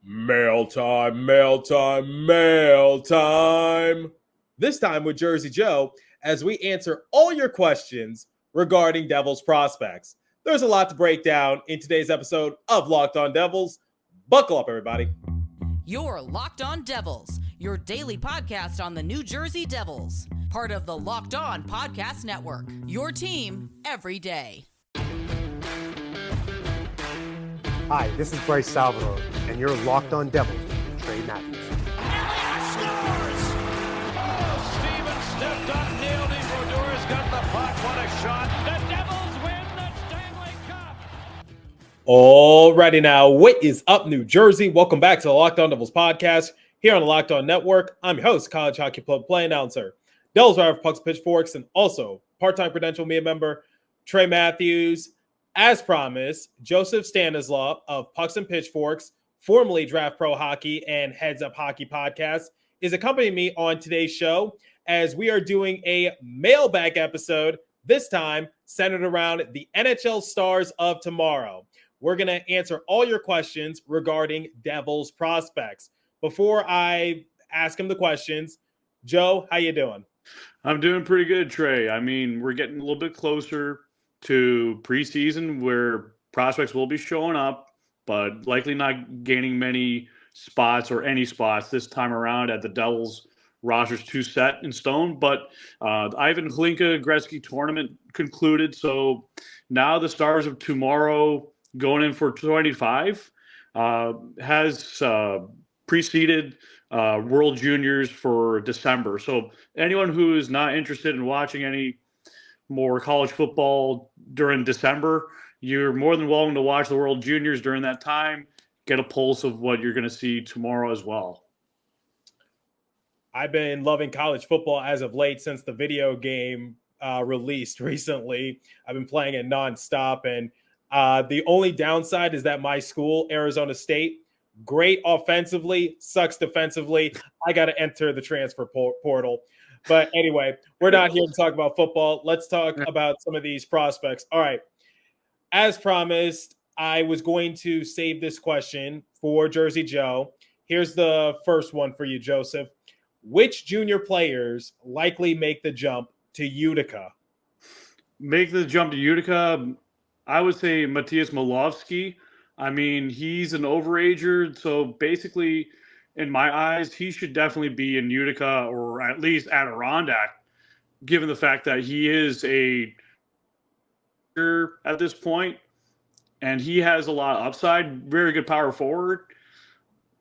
Mail time, mail time, mail time. This time with Jersey Joe as we answer all your questions regarding Devils prospects. There's a lot to break down in today's episode of Locked On Devils. Buckle up, everybody. You're Locked On Devils, your daily podcast on the New Jersey Devils. Part of the Locked On Podcast Network, your team every day. Hi, this is Bryce Salvador, and you're Locked On Devils with Trey Matthews. Elliott scores! Oh, Stevens stepped up, nailed him. Brodor's got the puck. What a shot. The Devils win the Stanley Cup. Alrighty now, what is up, New Jersey? Welcome back to the Locked On Devils podcast here on the Locked On Network. I'm your host, College Hockey Club play announcer, Devils writer for Pucks Pitchforks, and also part-time credential media member, Trey Matthews. As promised, Joseph Stanislaw of Pucks and Pitchforks, formerly Draft Pro Hockey and Heads Up Hockey Podcast, is accompanying me on today's show as we are doing a mailbag episode, this time centered around the NHL stars of tomorrow. We're going to answer all your questions regarding Devils prospects. Before I ask him the questions, Joe, how you doing? I'm doing pretty good, Trey. I mean, we're getting a little bit closer to preseason where prospects will be showing up, but likely not gaining many spots or any spots this time around at the Devils rosters too set in stone. But Ivan Hlinka Gritsyuk tournament concluded. So now the stars of tomorrow going in for 25 has preceded World Juniors for December. So anyone who is not interested in watching any more college football during December, you're more than welcome to watch the World Juniors during that time, get a pulse of what you're going to see tomorrow as well. I've been loving college football as of late since the video game released recently. I've been playing it nonstop, and the only downside is that my school, Arizona State, great offensively, sucks defensively. I got to enter the transfer portal. But anyway, we're not here to talk about football. Let's talk about some of these prospects. All right. As promised, I was going to save this question for Jersey Joe. Here's the first one for you, Joseph. Which junior players likely make the jump to Utica? Make the jump to Utica, I would say Matthias Malofsky. I mean, he's an overager, so basically – in my eyes, he should definitely be in Utica or at least Adirondack, given the fact that he is a at this point, and he has a lot of upside, very good power forward,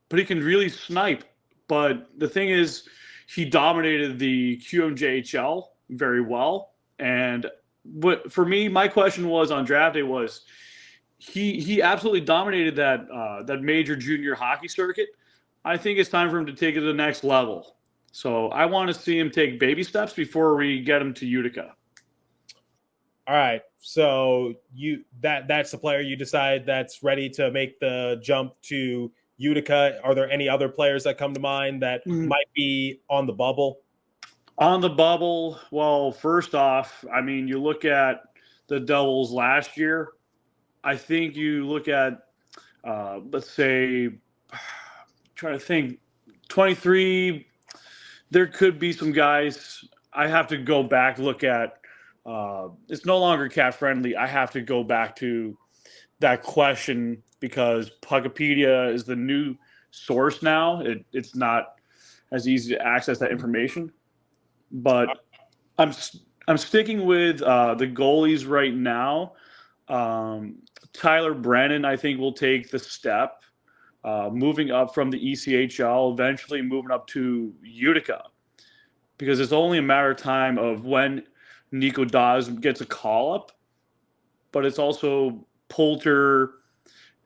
but he can really snipe. But the thing is, he dominated the QMJHL very well. And what for me, my question was on draft day was he absolutely dominated that major junior hockey circuit. I think it's time for him to take it to the next level. So I want to see him take baby steps before we get him to Utica. All right. So that's the player you decide that's ready to make the jump to Utica. Are there any other players that come to mind that might be on the bubble? On the bubble, well, first off, I mean, you look at the Devils last year. I think you look at, let's say, trying to think, 23, there could be some guys. I have to go back, look at, it's no longer cat friendly. I have to go back to that question because Puckopedia is the new source now. It's not as easy to access that information. But I'm sticking with the goalies right now. Tyler Brennan, I think, will take the step. Moving up from the ECHL, eventually moving up to Utica, because it's only a matter of time of when Nico Dawes gets a call up, but it's also Poulter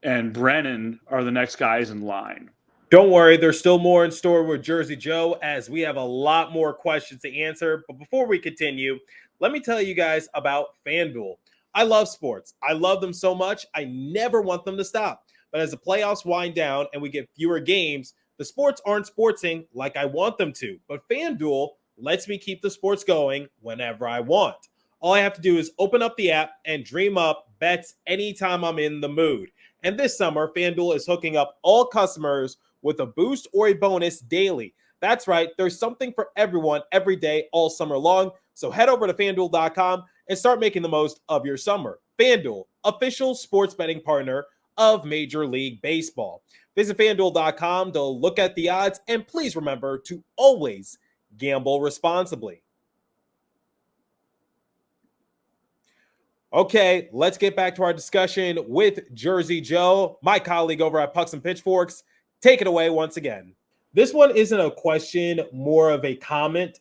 and Brennan are the next guys in line. Don't worry, there's still more in store with Jersey Joe as we have a lot more questions to answer. But before we continue, let me tell you guys about FanDuel. I love sports. I love them so much, I never want them to stop. But as the playoffs wind down and we get fewer games, the sports aren't sportsing like I want them to. But FanDuel lets me keep the sports going whenever I want. All I have to do is open up the app and dream up bets anytime I'm in the mood. And this summer, FanDuel is hooking up all customers with a boost or a bonus daily. That's right, there's something for everyone every day, all summer long. So head over to FanDuel.com and start making the most of your summer. FanDuel, official sports betting partner of Major League Baseball. Visit FanDuel.com to look at the odds, and please remember to always gamble responsibly. Okay, let's get back to our discussion with Jersey Joe, my colleague over at Pucks and Pitchforks. Take it away once again. This one isn't a question, more of a comment.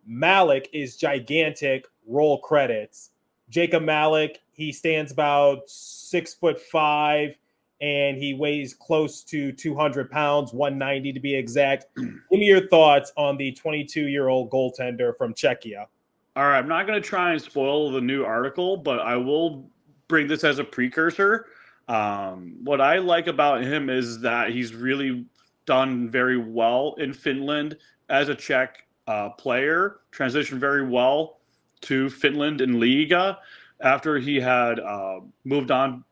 Malik is gigantic. Roll credits. Jacob Malik, he stands about 6'5", and he weighs close to 200 pounds, 190 to be exact. Give me your thoughts on the 22-year-old goaltender from Czechia. All right, I'm not going to try and spoil the new article, but I will bring this as a precursor. What I like about him is that he's really done very well in Finland as a Czech player, transitioned very well to Finland in Liga after he had moved on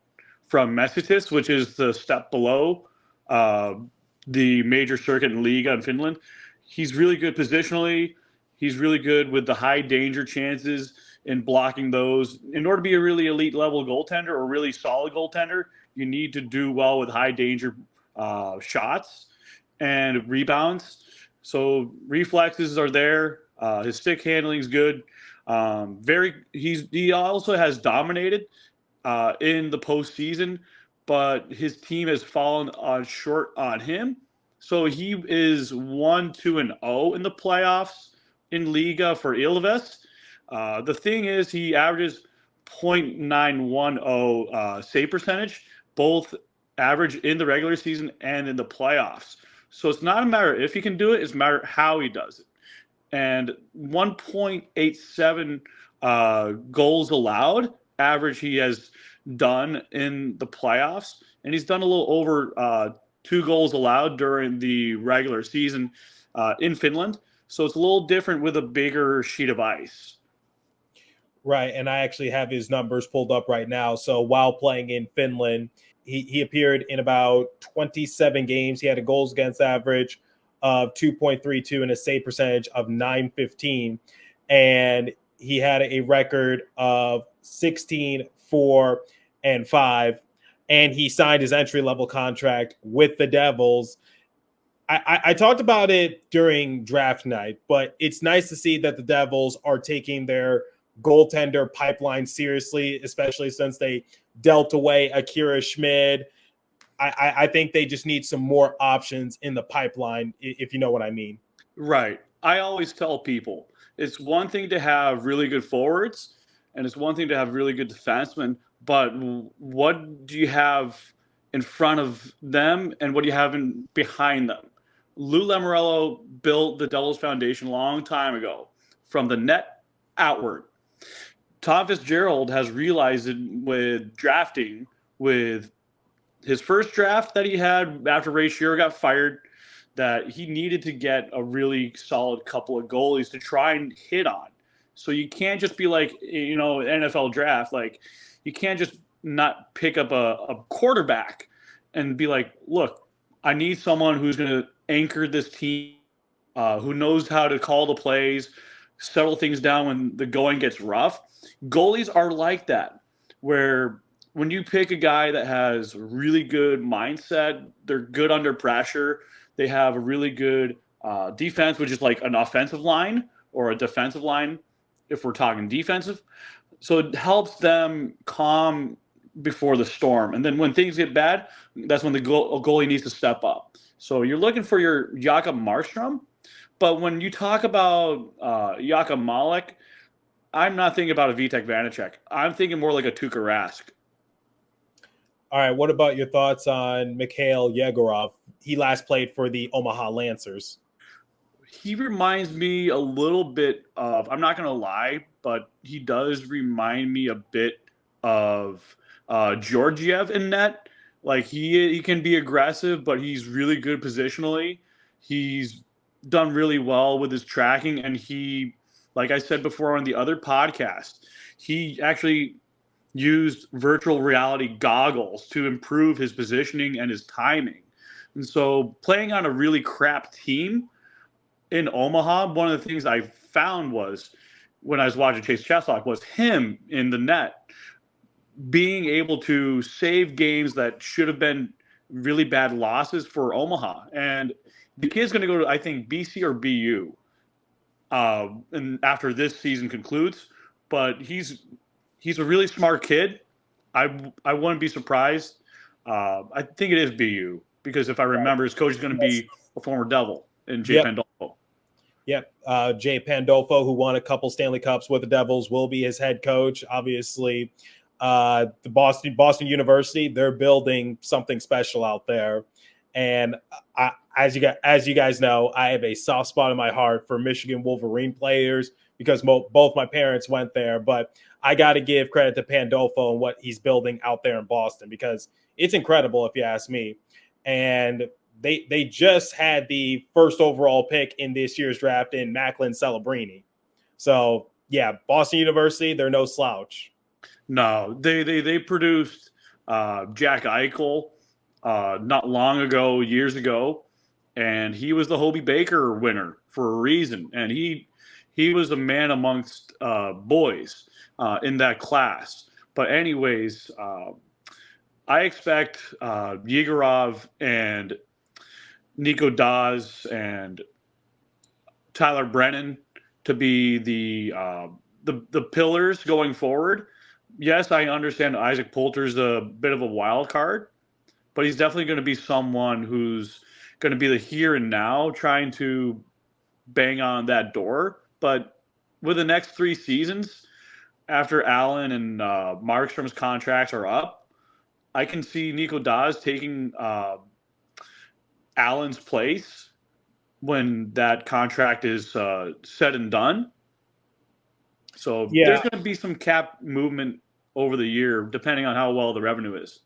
from Messitis, which is the step below the major circuit in Liga in Finland. He's really good positionally. He's really good with the high danger chances in blocking those. In order to be a really elite level goaltender or really solid goaltender, you need to do well with high danger shots and rebounds. So reflexes are there. His stick handling is good. He also has dominated in the postseason, but his team has fallen short on him. So he is 1-2-0 in the playoffs in Liga for Ilves. The thing is, he averages .910 save percentage, both average in the regular season and in the playoffs. So it's not a matter if he can do it, it's a matter how he does it. And 1.87 goals allowed average he has done in the playoffs. And he's done a little over 2 goals allowed during the regular season in Finland. So it's a little different with a bigger sheet of ice. Right, and I actually have his numbers pulled up right now. So while playing in Finland, he appeared in about 27 games. He had a goals against average of 2.32 and a save percentage of .915. And he had a record of 16, 4, and 5. And he signed his entry-level contract with the Devils. I talked about it during draft night, but it's nice to see that the Devils are taking their goaltender pipeline seriously, especially since they dealt away Akira Schmid. I think they just need some more options in the pipeline, if you know what I mean. Right. I always tell people it's one thing to have really good forwards, and it's one thing to have really good defensemen, but what do you have in front of them and what do you have behind them? Lou Lamoriello built the Devils foundation a long time ago from the net outward. Tom Fitzgerald has realized it with drafting, with his first draft that he had after Ray Shero got fired, that he needed to get a really solid couple of goalies to try and hit on. So you can't just be like, NFL draft, like you can't just not pick up a quarterback and be like, look, I need someone who's going to anchor this team, who knows how to call the plays, settle things down when the going gets rough. Goalies are like that, where when you pick a guy that has really good mindset, they're good under pressure, they have a really good defense, which is like an offensive line or a defensive line if we're talking defensive. So it helps them calm before the storm. And then when things get bad, that's when the goalie needs to step up. So you're looking for your Jakob Markstrom. But when you talk about Jakob Malik, I'm not thinking about a Vitek Vanacek. I'm thinking more like a Tuukka Rask. All right, what about your thoughts on Mikhail Yegorov? He last played for the Omaha Lancers. He reminds me a little bit of, I'm not going to lie, but he does remind me a bit of Georgiev in net. Like he can be aggressive, but he's really good positionally. He's done really well with his tracking, and he, like I said before on the other podcast, he actually used virtual reality goggles to improve his positioning and his timing. And so playing on a really crap team in Omaha, one of the things I found was when I was watching Chase Cheslock was him in the net being able to save games that should have been really bad losses for Omaha. And the kid's going to go to, I think, BC or BU and after this season concludes. But he's a really smart kid. I wouldn't be surprised. I think it is BU because if I remember, his coach is going to be a former Devil in Jay Pandolfo. Yep. Jay Pandolfo, who won a couple Stanley Cups with the Devils, will be his head coach. Obviously, the Boston University, they're building something special out there. And as you guys know, I have a soft spot in my heart for Michigan Wolverine players because both my parents went there. But I got to give credit to Pandolfo and what he's building out there in Boston because it's incredible, if you ask me. And they just had the first overall pick in this year's draft in Macklin Celebrini. So, yeah, Boston University, they're no slouch. No, they produced Jack Eichel not long ago, years ago, and he was the Hobie Baker winner for a reason. And he was a man amongst boys in that class. But anyways, I expect Yegorov and Nico Dawes and Tyler Brennan to be the pillars going forward. Yes, I understand Isaac Poulter's a bit of a wild card, but he's definitely going to be someone who's going to be the here and now trying to bang on that door. But with the next 3 seasons, after Allen and Markstrom's contracts are up, I can see Nico Dawes taking Allen's place when that contract is said and done. So there's going to be some cap movement over the year, depending on how well the revenue is.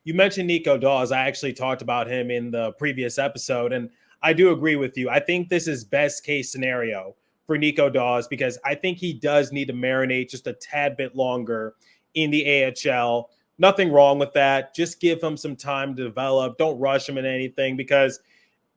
You mentioned Nico Dawes. I actually talked about him in the previous episode, and I do agree with you. I think this is best case scenario for Nico Dawes because I think he does need to marinate just a tad bit longer in the AHL. Nothing wrong with that. Just give him some time to develop. Don't rush him in anything because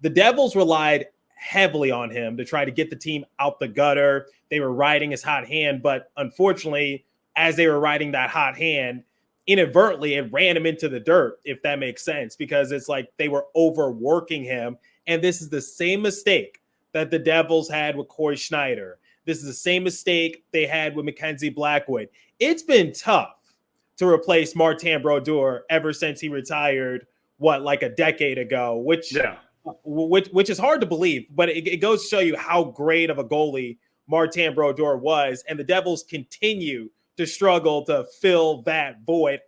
the Devils relied heavily on him to try to get the team out the gutter. They were riding his hot hand, but unfortunately, as they were riding that hot hand, inadvertently, it ran him into the dirt, if that makes sense, because it's like they were overworking him. And this is the same mistake that the Devils had with Corey Schneider. This is the same mistake they had with Mackenzie Blackwood. It's been tough to replace Martin Brodeur ever since he retired, like a decade ago, which is hard to believe, but it goes to show you how great of a goalie Martin Brodeur was, and the Devils continue to struggle to fill that void.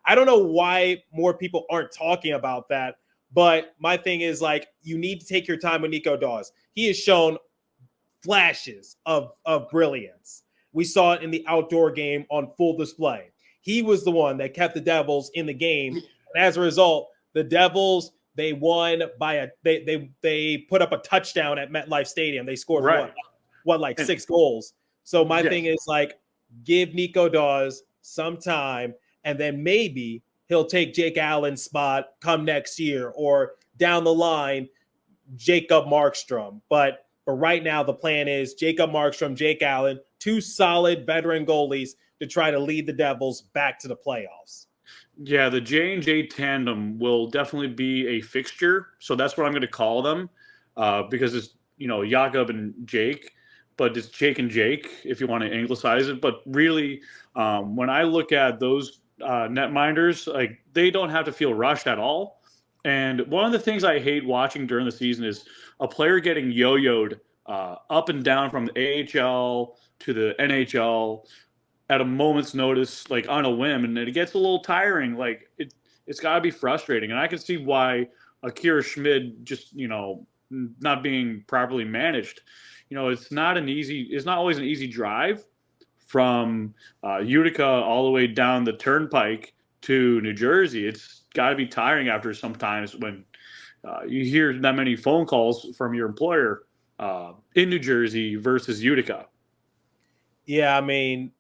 I don't know why more people aren't talking about that, but my thing is like you need to take your time with Nico Dawes. He has shown flashes of brilliance. We saw it in the outdoor game on full display. He was the one that kept the Devils in the game, and as a result, the Devils they won by they put up a touchdown at MetLife Stadium. They scored like 6 goals. So my thing is like give Nico Dawes some time, and then maybe he'll take Jake Allen's spot come next year or down the line, Jacob Markstrom. But right now, the plan is Jacob Markstrom, Jake Allen, 2 solid veteran goalies to try to lead the Devils back to the playoffs. Yeah, the J&J tandem will definitely be a fixture. So that's what I'm going to call them because it's, Jakob and Jake. But it's Jake and Jake if you want to anglicize it. But really, when I look at those netminders, like they don't have to feel rushed at all. And one of the things I hate watching during the season is a player getting yo-yoed up and down from the AHL to the NHL at a moment's notice, like on a whim, and it gets a little tiring. Like it's got to be frustrating, and I can see why Akira Schmid just not being properly managed. It's not always an easy drive from Utica all the way down the turnpike to New Jersey. It's got to be tiring after sometimes when you hear that many phone calls from your employer in New Jersey versus Utica. Yeah, I mean,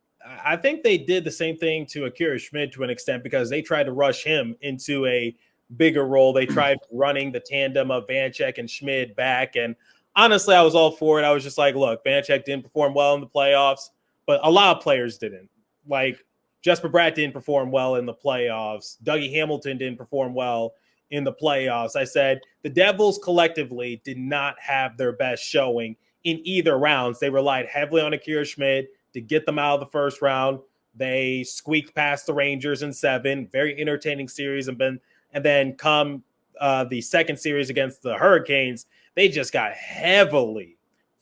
I think they did the same thing to Akira Schmid to an extent because they tried to rush him into a bigger role. They tried running the tandem of Vanecek and Schmid back. And honestly, I was all for it. I was just like, look, Vanecek didn't perform well in the playoffs, but a lot of players didn't. Like Jesper Bratt didn't perform well in the playoffs. Dougie Hamilton didn't perform well in the playoffs. I said the Devils collectively did not have their best showing in either rounds. They relied heavily on Akira Schmid to get them out of the first round. They squeaked past the Rangers in 7. Very entertaining series. And then come the second series against the Hurricanes, they just got heavily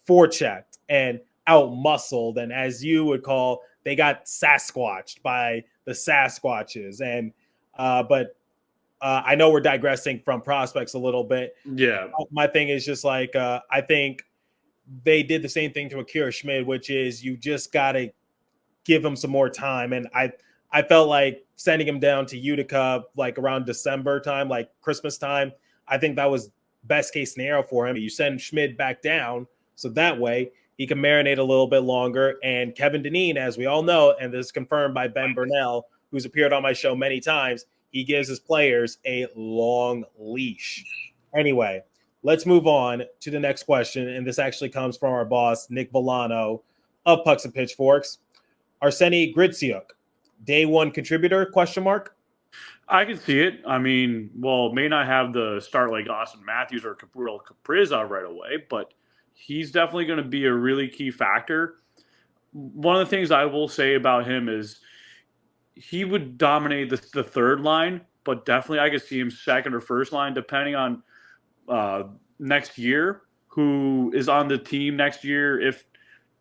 forechecked and out-muscled. And as you would call, they got Sasquatched by the Sasquatches. And but I know we're digressing from prospects a little bit. Yeah. My thing is just like I think they did the same thing to Akira Schmid, which is you just got to give him some more time. And I felt like sending him down to Utica like around December time, like Christmas time. I think that was best case scenario for him. You send Schmid back down so that way he can marinate a little bit longer. And Kevin Dineen, as we all know, and this is confirmed by Ben Burnell, who's appeared on my show many times, he gives his players a long leash. Anyway, let's move on to the next question. And this actually comes from our boss, Nick Villano of Pucks and Pitchforks. Arseni Gritsyuk, day one contributor, question mark? I can see it. I mean, well, may not have the start like Austin Matthews or Gabriel Kaprizov right away, but he's definitely going to be a really key factor. One of the things I will say about him is he would dominate the third line, but definitely I could see him second or first line, depending on next year, who is on the team next year. If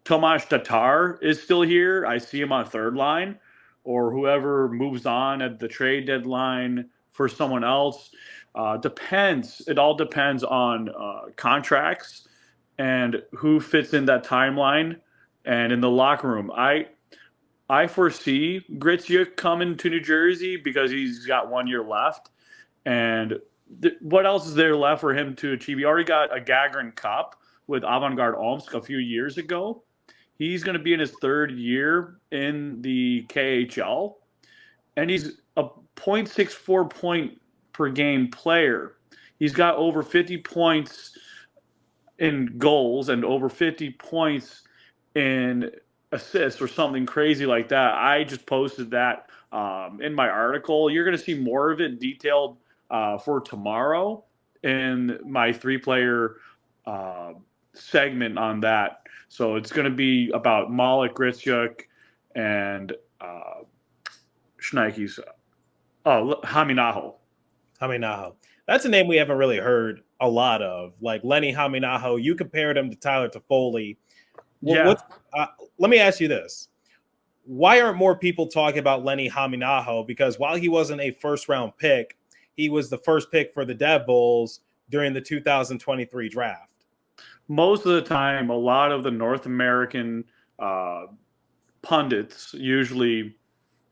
Tomas Tatar is still here, I see him on third line, or whoever moves on at the trade deadline for someone else. Depends. It all depends on contracts and who fits in that timeline and in the locker room. I foresee Gritsyuk coming to New Jersey because he's got 1 year left. And what else is there left for him to achieve? He already got a Gagarin Cup with Avangard Omsk a few years ago. He's going to be in his third year in the KHL, and he's a .64 point per game player. He's got over 50 points in goals and over 50 points in assists or something crazy like that. I just posted that in my article. You're going to see more of it detailed for tomorrow in my 3-player segment on that. So it's going to be about Malik, Gritsyuk, and Schneike's. Haminaho. Haminaho. That's a name we haven't really heard a lot of. Like Lenny Haminaho, you compared him to Tyler Toffoli. Well, Yeah. Let me ask you this. Why aren't more people talking about Lenny Haminaho? Because while he wasn't a first-round pick, he was the first pick for the Devils during the 2023 draft. Most of the time, a lot of the North American pundits, usually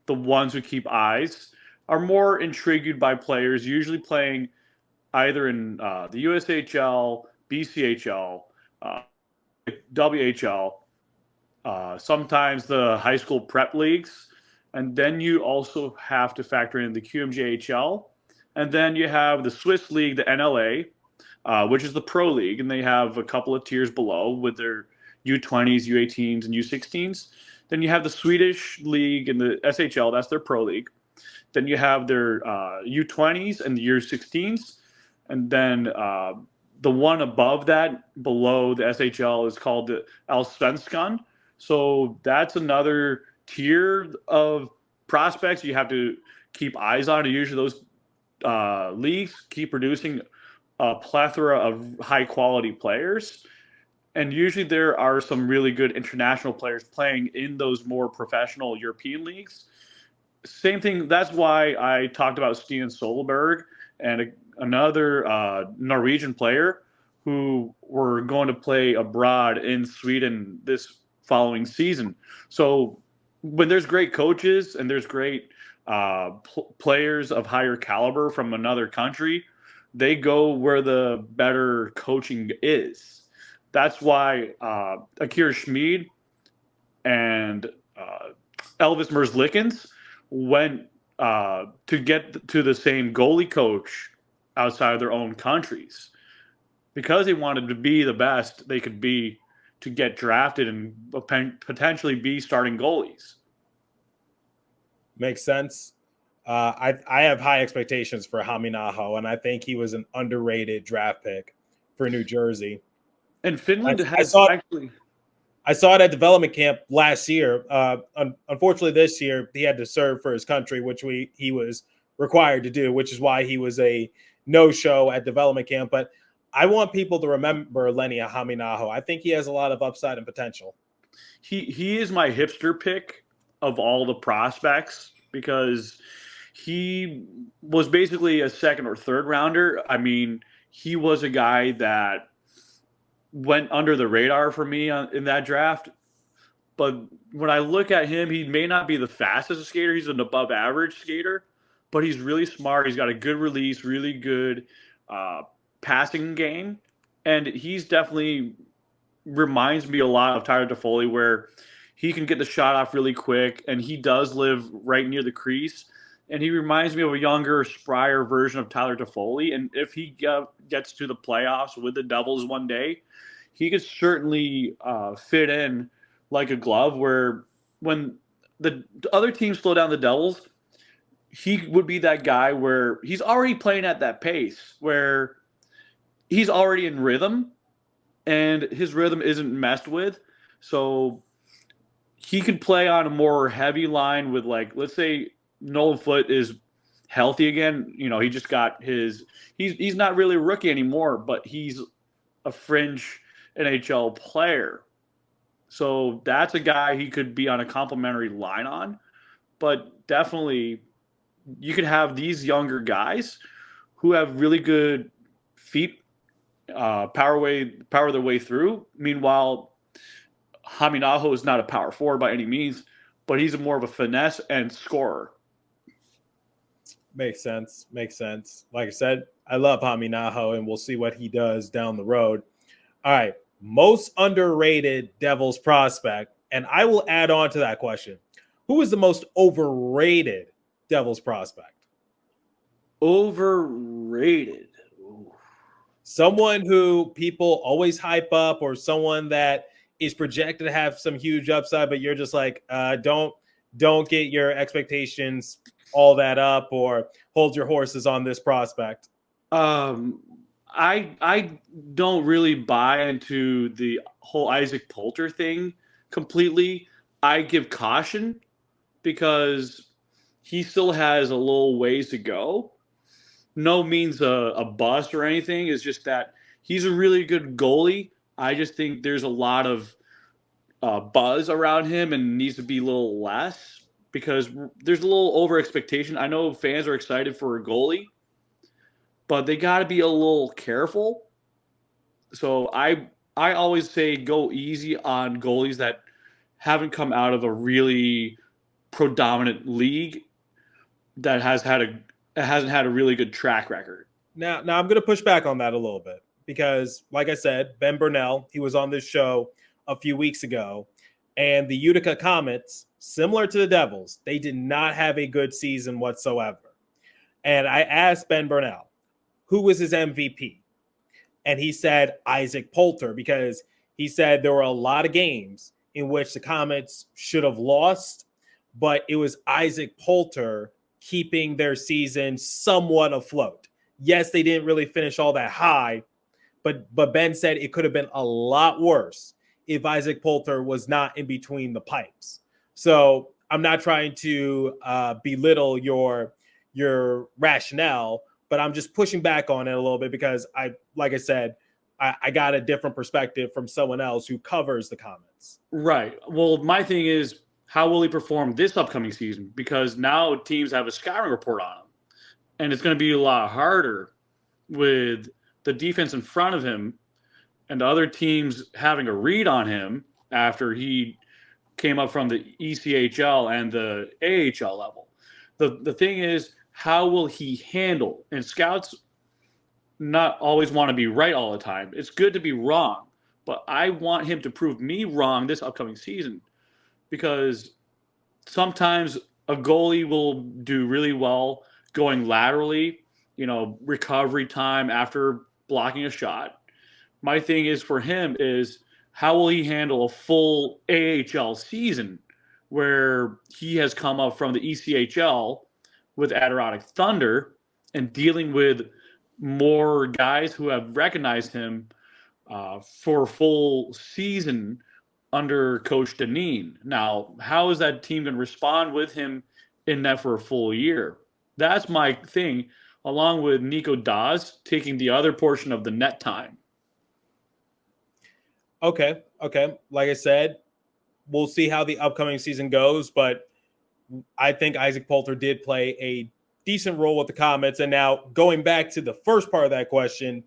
the ones who keep eyes, are more intrigued by players usually playing either in the USHL, BCHL, WHL, sometimes the high school prep leagues. And then you also have to factor in the QMJHL. And then you have the Swiss league, the NLA, which is the pro league, and they have a couple of tiers below with their U20s, U18s, and U16s. Then you have the Swedish league and the SHL, that's their pro league. Then you have their U20s and the U16s. And then the one above that, below the SHL, is called the Allsvenskan. So that's another tier of prospects you have to keep eyes on. And usually those leagues keep producing a plethora of high-quality players. And usually there are some really good international players playing in those more professional European leagues. Same thing, that's why I talked about Steven Solberg and another Norwegian player who were going to play abroad in Sweden this following season. So when there's great coaches and there's great players of higher caliber from another country, they go where the better coaching is. That's why Akira Schmid and Elvis Merzlikins went to get to the same goalie coach outside of their own countries because they wanted to be the best they could be to get drafted and potentially be starting goalies. Makes sense. I have high expectations for Haminaho, and I think he was an underrated draft pick for New Jersey. And Finland I saw it at development camp last year. Unfortunately, this year he had to serve for his country, which he was required to do, which is why he was a no-show at development camp. But I want people to remember Lenny Haminaho. I think he has a lot of upside and potential. He is my hipster pick of all the prospects because he was basically a second or third rounder. I mean, he was a guy that went under the radar for me in that draft. But when I look at him, he may not be the fastest skater. He's an above average skater, but he's really smart. He's got a good release, really good passing game. And he's definitely reminds me a lot of Tyler Toffoli, where he can get the shot off really quick, and he does live right near the crease. And he reminds me of a younger, sprier version of Tyler Toffoli. And if he gets to the playoffs with the Devils one day, he could certainly fit in like a glove, where when the other teams slow down the Devils, he would be that guy where he's already playing at that pace, where he's already in rhythm and his rhythm isn't messed with. So he could play on a more heavy line with, like, let's say Nolan Foote is healthy again. You know, he just got he's not really a rookie anymore, but he's a fringe NHL player. So that's a guy he could be on a complimentary line on. But definitely you could have these younger guys who have really good feet, power their way through. Meanwhile, Haminaho is not a power forward by any means, but he's more of a finesse and scorer. Makes sense. Like I said, I love Haminaho, and we'll see what he does down the road. All right. Most underrated Devils prospect. And I will add on to that question. Who is the most overrated Devils prospect? Overrated. Ooh. Someone who people always hype up, or someone that is projected to have some huge upside, but you're just like, don't get your expectations all that up, or hold your horses on this prospect. I don't really buy into the whole Isaac Poulter thing completely. I give caution because he still has a little ways to go. No means a bust or anything. It's just that he's a really good goalie. I just think there's a lot of buzz around him and needs to be a little less, because there's a little over expectation. I know fans are excited for a goalie, but they got to be a little careful. So I always say go easy on goalies that haven't come out of a really predominant league that hasn't had a really good track record. Now I'm going to push back on that a little bit, because, like I said, Ben Burnell, he was on this show a few weeks ago, and the Utica Comets, similar to the Devils, they did not have a good season whatsoever. And I asked Ben Burnell, who was his MVP? And he said Isaac Poulter, because he said there were a lot of games in which the Comets should have lost, but it was Isaac Poulter keeping their season somewhat afloat. Yes, they didn't really finish all that high, but Ben said it could have been a lot worse if Isaac Poulter was not in between the pipes. So I'm not trying to belittle your rationale, but I'm just pushing back on it a little bit, because I got a different perspective from someone else who covers the Comets. Right. Well, my thing is, how will he perform this upcoming season? Because now teams have a scouting report on him, and it's going to be a lot harder with the defense in front of him and the other teams having a read on him after he came up from the ECHL and the AHL level. The thing is, how will he handle? And scouts not always want to be right all the time. It's good to be wrong, but I want him to prove me wrong this upcoming season, because sometimes a goalie will do really well going laterally, recovery time after blocking a shot. My thing is for him is how will he handle a full AHL season where he has come up from the ECHL with Adirondack Thunder and dealing with more guys who have recognized him for a full season under Coach Deneen. Now, how is that team going to respond with him in net for a full year? That's my thing, along with Nico Dawes taking the other portion of the net time. Okay. Like I said, we'll see how the upcoming season goes, but I think Isaac Poulter did play a decent role with the Comets. And now going back to the first part of that question,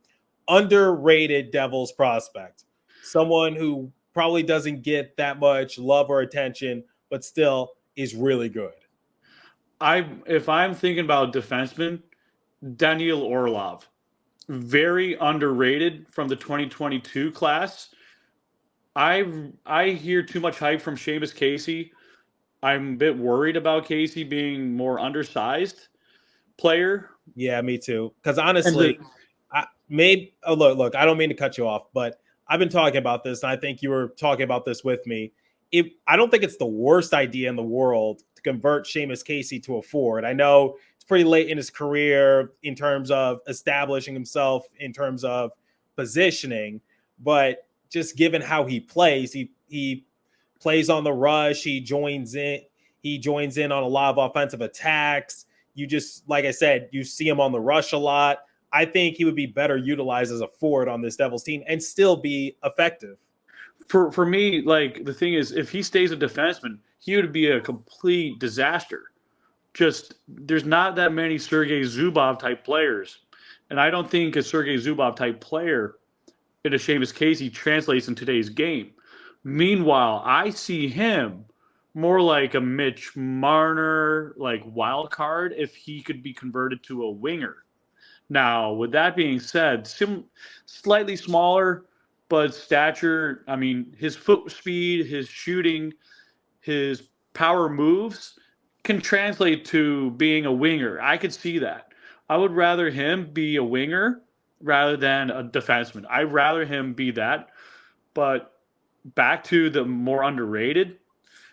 underrated Devils prospect, someone who probably doesn't get that much love or attention, but still is really good. If I'm thinking about defensemen, Daniil Orlov, very underrated from the 2022 class. I hear too much hype from Seamus Casey. I'm a bit worried about Casey being more undersized player. Yeah, me too. Because honestly, look, I don't mean to cut you off, but I've been talking about this, and I think you were talking about this with me. I don't think it's the worst idea in the world to convert Seamus Casey to a forward. I know it's pretty late in his career in terms of establishing himself, in terms of positioning, but just given how he plays, he plays on the rush. He joins in on a lot of offensive attacks. You just, like I said, you see him on the rush a lot. I think he would be better utilized as a forward on this Devils team and still be effective. For me, like, the thing is, if he stays a defenseman, he would be a complete disaster. Just, there's not that many Sergei Zubov type players. And I don't think a Sergei Zubov type player in a Seamus Casey translates in today's game. Meanwhile, I see him more like a Mitch Marner, like wild card, if he could be converted to a winger. Now, with that being said, slightly smaller, but stature, I mean, his foot speed, his shooting, his power moves can translate to being a winger. I could see that. I would rather him be a winger rather than a defenseman. I'd rather him be that. But back to the more underrated,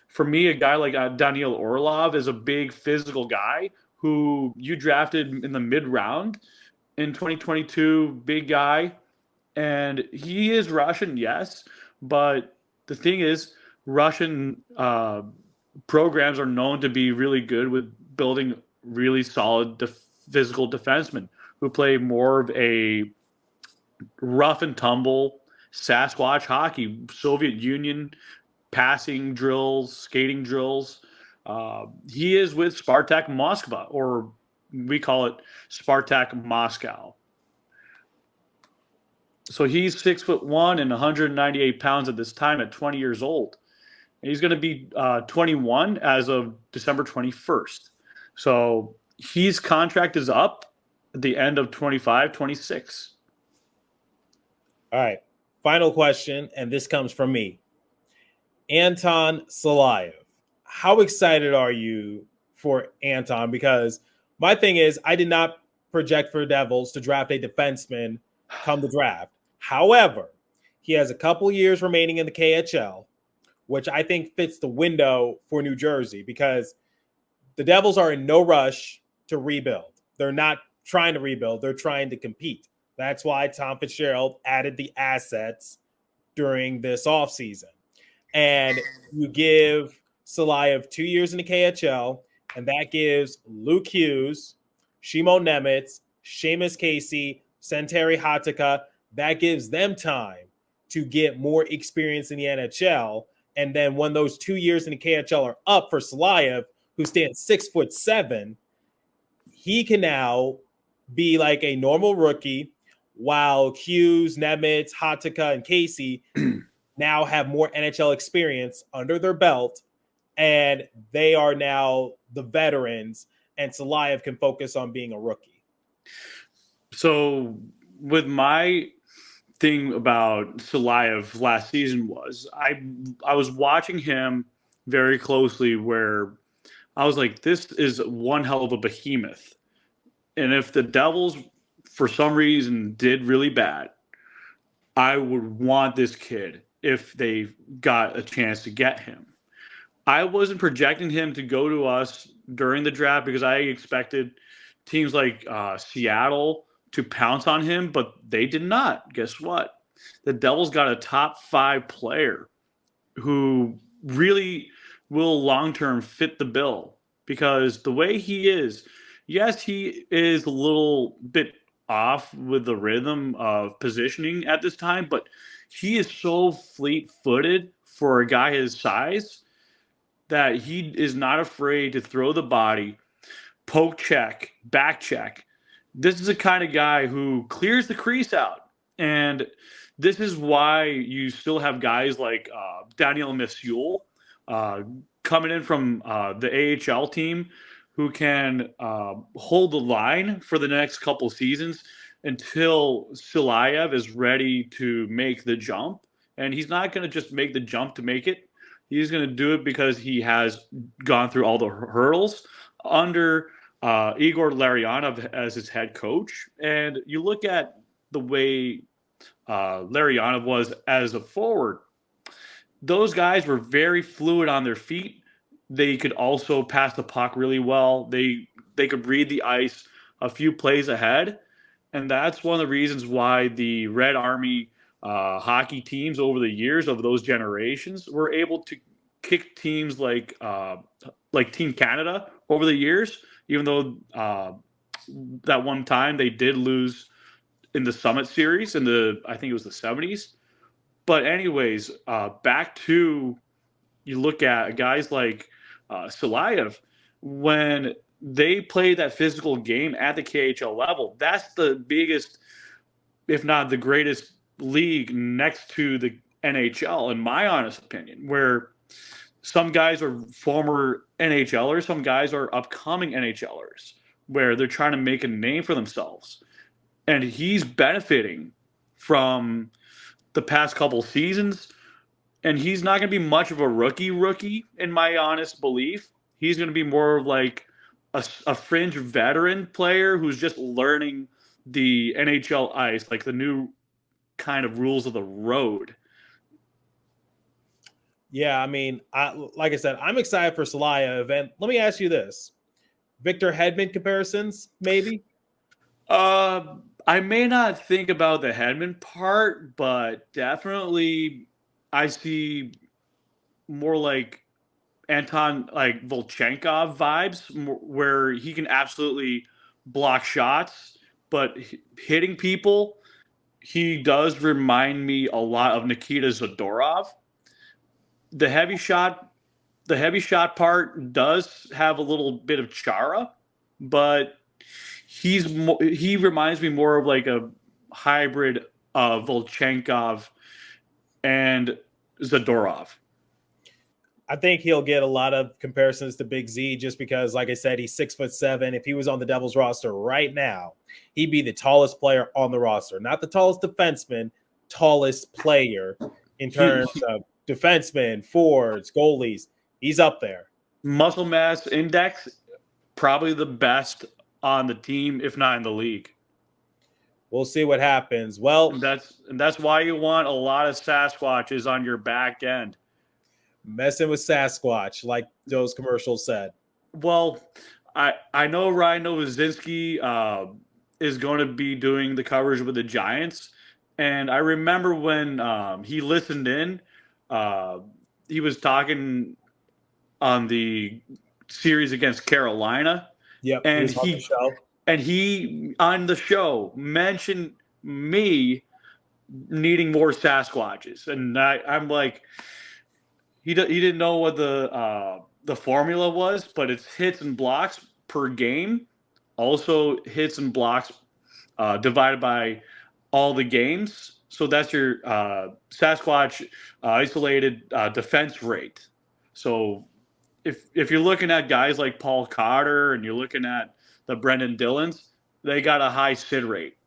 for me, a guy like Daniil Orlov is a big physical guy who you drafted in the mid-round in 2022, big guy. And he is Russian, yes. But the thing is, Russian programs are known to be really good with building really solid physical defensemen who play more of a rough and tumble Sasquatch hockey, Soviet Union passing drills, skating drills. He is with Spartak Moskva, or we call it Spartak Moscow. So he's 6'1" and 198 pounds at this time at 20 years old. And he's going to be 21 as of December 21st. So his contract is up at the end of 25-26. All right. Final question, and this comes from me. Anton Silayev. How excited are you for Anton? Because my thing is, I did not project for Devils to draft a defenseman come the draft. However, he has a couple years remaining in the KHL, which I think fits the window for New Jersey because the Devils are in no rush to rebuild. They're not trying to rebuild. They're trying to compete. That's why Tom Fitzgerald added the assets during this offseason. And you give Silayev 2 years in the KHL, and that gives Luke Hughes, Shimon Nemitz, Seamus Casey, Santeri Hatakka, that gives them time to get more experience in the NHL. And then when those 2 years in the KHL are up for Silayev, who stands 6'7", he can now be like a normal rookie, while Hughes, Nemitz, Hatakka, and Casey now have more NHL experience under their belt, and they are now the veterans, and Silayev can focus on being a rookie. So with my thing about Silayev last season was I was watching him very closely where I was like, this is one hell of a behemoth. And if the Devils, for some reason, did really bad, I would want this kid if they got a chance to get him. I wasn't projecting him to go to us during the draft because I expected teams like Seattle to pounce on him, but they did not. Guess what? The Devils got a top 5 player who really will long-term fit the bill because the way he is, yes, he is a little bit off with the rhythm of positioning at this time, but he is so fleet-footed for a guy his size that he is not afraid to throw the body, poke check, back check. This is the kind of guy who clears the crease out. And this is why you still have guys like Daniel Missoul coming in from the AHL team who can hold the line for the next couple seasons until Silayev is ready to make the jump. And he's not going to just make the jump to make it. He's going to do it because he has gone through all the hurdles under Igor Larionov as his head coach. And you look at the way Larionov was as a forward, those guys were very fluid on their feet. They could also pass the puck really well. They could read the ice a few plays ahead. And that's one of the reasons why the Red Army hockey teams over the years of those generations were able to kick teams like Team Canada over the years, even though that one time they did lose in the Summit Series in I think it was the 70s. But anyways, back to you look at guys like Silayev, when they play that physical game at the KHL level, that's the biggest, if not the greatest league next to the NHL, in my honest opinion, where some guys are former NHLers, some guys are upcoming NHLers, where they're trying to make a name for themselves. And he's benefiting from the past couple seasons, and he's not going to be much of a rookie, in my honest belief. He's going to be more of like a fringe veteran player who's just learning the NHL ice, like the new kind of rules of the road. Yeah, I mean, like I said, I'm excited for Silayev. And let me ask you this. Victor Hedman comparisons, maybe? I may not think about the Hedman part, but definitely I see more like Anton, like Volchenkov vibes, where he can absolutely block shots, but hitting people, he does remind me a lot of Nikita Zadorov. The heavy shot part does have a little bit of Chara, but he reminds me more of like a hybrid of Volchenkov and Zadorov. I think he'll get a lot of comparisons to Big Z just because, like I said, he's 6'7". If he was on the Devils roster right now, he'd be the tallest player on the roster. Not the tallest defenseman, tallest player in terms of defensemen, forwards, goalies. He's up there. Muscle mass index, probably the best on the team, if not in the league. We'll see what happens. Well, and that's why you want a lot of Sasquatches on your back end. Messing with Sasquatch, like those commercials said. Well, I know Ryan Nowozinski is going to be doing the coverage with the Giants, and I remember when he listened in, he was talking on the series against Carolina. Yep, and he on the show mentioned me needing more Sasquatches, and I'm like, he didn't know what the formula was, but it's hits and blocks per game, also hits and blocks divided by all the games. So that's your Sasquatch isolated defense rate. So if you're looking at guys like Paul Cotter and you're looking at the Brendan Dillons, they got a high SID rate.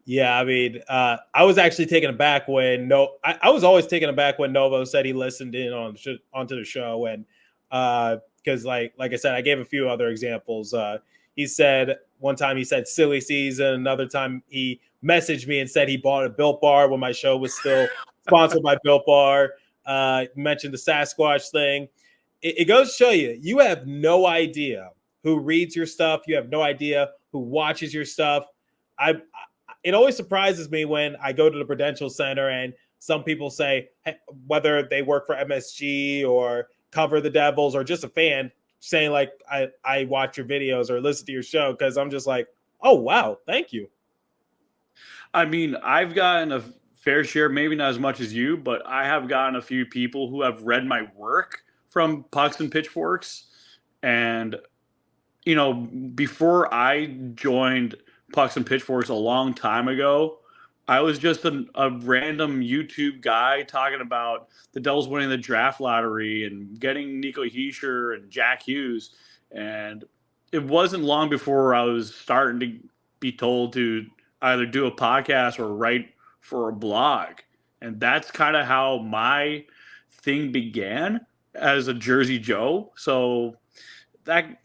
Yeah, I mean, I was actually taken aback when I was always taken aback when Novo said he listened in onto the show, and because like I said, I gave a few other examples. He said one time he said silly season, another time he messaged me and said he bought a Built Bar when my show was still sponsored by Built Bar. Mentioned the Sasquatch thing. It goes to show you have no idea who reads your stuff. You have no idea who watches your stuff. It always surprises me when I go to the Prudential Center and some people say, hey, whether they work for MSG or cover the Devils or just a fan, saying like, I watch your videos or listen to your show, because I'm just like, oh, wow, thank you. I mean, I've gotten a fair share, maybe not as much as you, but I have gotten a few people who have read my work from Pucks and Pitchforks. And, before I joined Pucks and Pitchforks a long time ago, I was just a random YouTube guy talking about the Devils winning the draft lottery and getting Nico Hischier and Jack Hughes. And it wasn't long before I was starting to be told to either do a podcast or write for a blog. And that's kind of how my thing began as a Jersey Joe. So that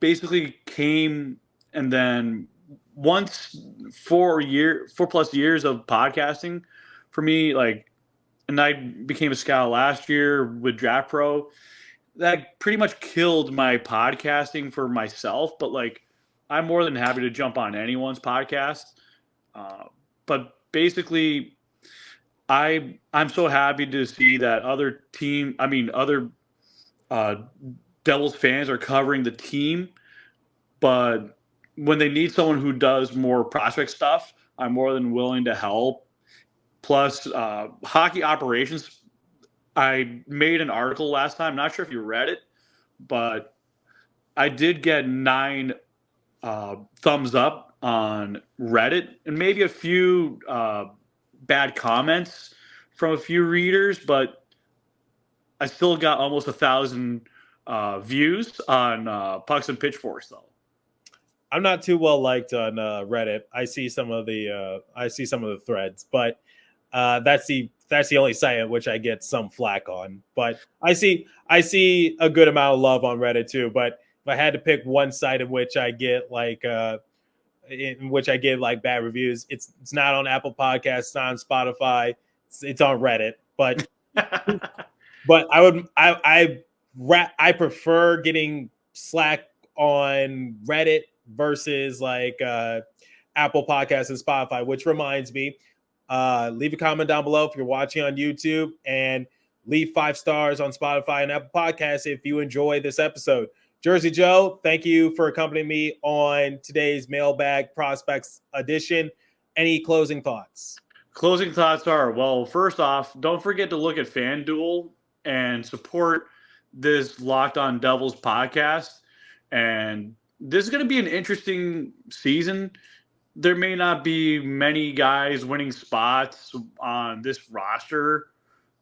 basically came, and then once 4+ years of podcasting for me, and I became a scout last year with Draft Pro, that pretty much killed my podcasting for myself. But I'm more than happy to jump on anyone's podcast. But basically, I'm so happy to see that other Devils fans are covering the team, but when they need someone who does more prospect stuff, I'm more than willing to help. Plus, hockey operations, I made an article last time. Not sure if you read it, but I did get 9 thumbs up on Reddit and maybe a few bad comments from a few readers, but I still got almost 1,000 views on Pucks and Pitchforks, though. I'm not too well liked on Reddit. I see some of the threads, but that's the only site at which I get some flack on. But I see a good amount of love on Reddit too. But if I had to pick one site in which I get bad reviews, it's not on Apple Podcasts, it's not on Spotify, it's on Reddit. But but I prefer getting slack on Reddit versus Apple Podcasts and Spotify, which reminds me, leave a comment down below if you're watching on YouTube, and leave 5 stars on Spotify and Apple Podcasts if you enjoy this episode. Jersey Joe, thank you for accompanying me on today's Mailbag Prospects edition. Any closing thoughts? Closing thoughts are, well, first off, don't forget to look at FanDuel and support this Locked On Devils podcast. And this is going to be an interesting season. There may not be many guys winning spots on this roster.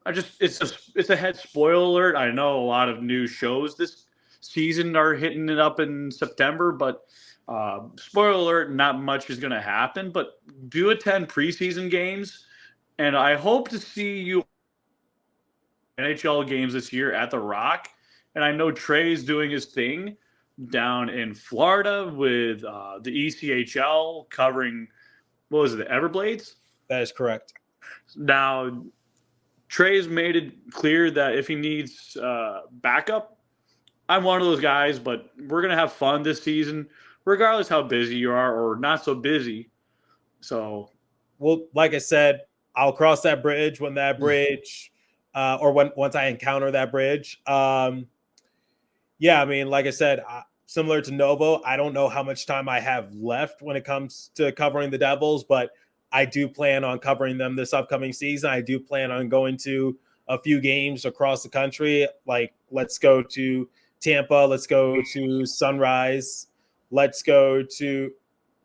It's a head spoiler alert. I know a lot of new shows this season are hitting it up in September, but spoiler alert, not much is going to happen. But do attend preseason games, and I hope to see you NHL games this year at the Rock. And I know Trey's doing his thing down in Florida with the ECHL covering, what was it, the Everblades? That is correct. Now, Trey's made it clear that if he needs backup, I'm one of those guys, but we're going to have fun this season, regardless how busy you are or not so busy. So, well, like I said, I'll cross that bridge when that bridge once I encounter that bridge. Yeah, I mean, like I said, similar to Novo, I don't know how much time I have left when it comes to covering the Devils, but I do plan on covering them this upcoming season. I do plan on going to a few games across the country. Like, let's go to Tampa. Let's go to Sunrise. Let's go to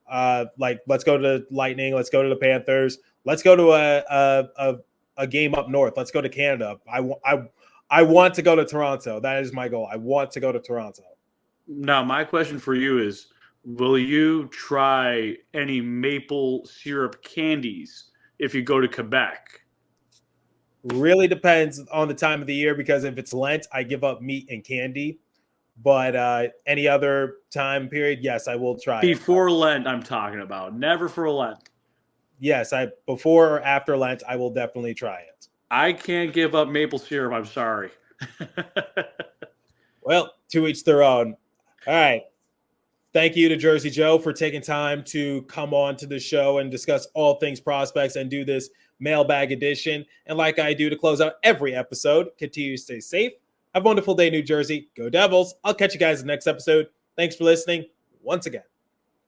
let's go to Lightning. Let's go to the Panthers. Let's go to a game up north. Let's go to Canada. I want to go to Toronto. That is my goal. I want to go to Toronto. Now, my question for you is, will you try any maple syrup candies if you go to Quebec? Really depends on the time of the year, because if it's Lent, I give up meat and candy. But any other time period, yes, I will try it. Before Lent, I'm talking about. Never for Lent. Yes, before or after Lent, I will definitely try it. I can't give up maple syrup. I'm sorry. Well, to each their own. All right. Thank you to Jersey Joe for taking time to come on to the show and discuss all things prospects and do this mailbag edition. And like I do to close out every episode, continue to stay safe. Have a wonderful day, New Jersey. Go Devils. I'll catch you guys in the next episode. Thanks for listening once again.